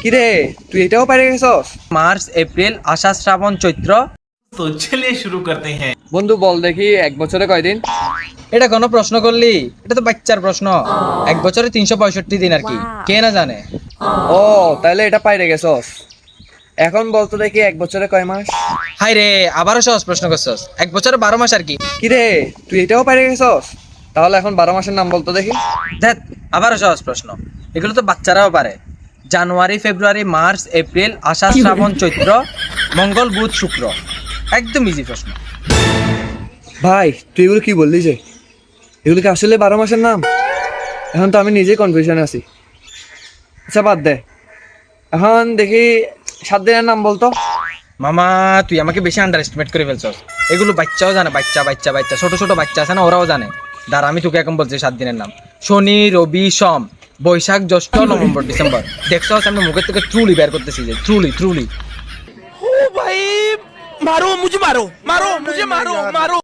কিরে তুই এটাও পারে গেছস? মার্চ এপ্রিল আষাঢ় শ্রাবণ চৈত্র। तो चलिए शुरू करते हैं। বন্ধু বল দেখি এক বছরে কয়দিন? এটা কোনো প্রশ্ন করলি? এটা তো বাচ্চার প্রশ্ন। এক বছরে 365 দিন আর কি, কে না জানে। ও তাহলে এটা পাইরে গেছস। এখন বলতো দেখি এক বছরে কয় মাস? হাই রে, আবারও সহজ প্রশ্ন করছস। এক বছরে 12 মাস আর কি। কিরে তুই এটাও পাইরে গেছস? তাহলে এখন 12 মাসের নাম বলতো দেখি। দেখ, আবারও সহজ প্রশ্ন। এগুলো তো বাচ্চারাও পারে। জানুয়ারি, ফেব্রুয়ারি, মার্চ, এপ্রিল, আষাঢ়, শ্রাবণ, চৈত্র, মঙ্গল, বুধ, শুক্র। একদম ইজি প্রশ্ন। ভাই তুই এগুলো কি বললি যে? এগুলো কি আসলে 12 মাসের নাম? এখন তো আমি নিজেই কনফিউশনে আছি। আচ্ছা বাদ দে, এখন দেখি 7 দিনের নাম বলতো। মামা, তুই আমাকে বেশি আন্ডার এস্টিমেট করে ফেলছস। এগুলো বাচ্চাও জানে, বাচ্চা বাচ্চা বাচ্চা ছোট ছোট বাচ্চা আছে না, ওরাও জানে। দাঁড়া, আমি তোকে এখন বলছি 7 দিনের নাম। শনি, রবি, সোম, বৈশাখ, জ্যৈষ্ঠ, নভেম্বর, ডিসেম্বর। দেখছস আমি মুখের থেকে ট্রুলি বের করতেছি যে ট্রুলি ট্রুলি। ओ भाई, मारो मुझे, मारो मारो मुझे, मारो मारो।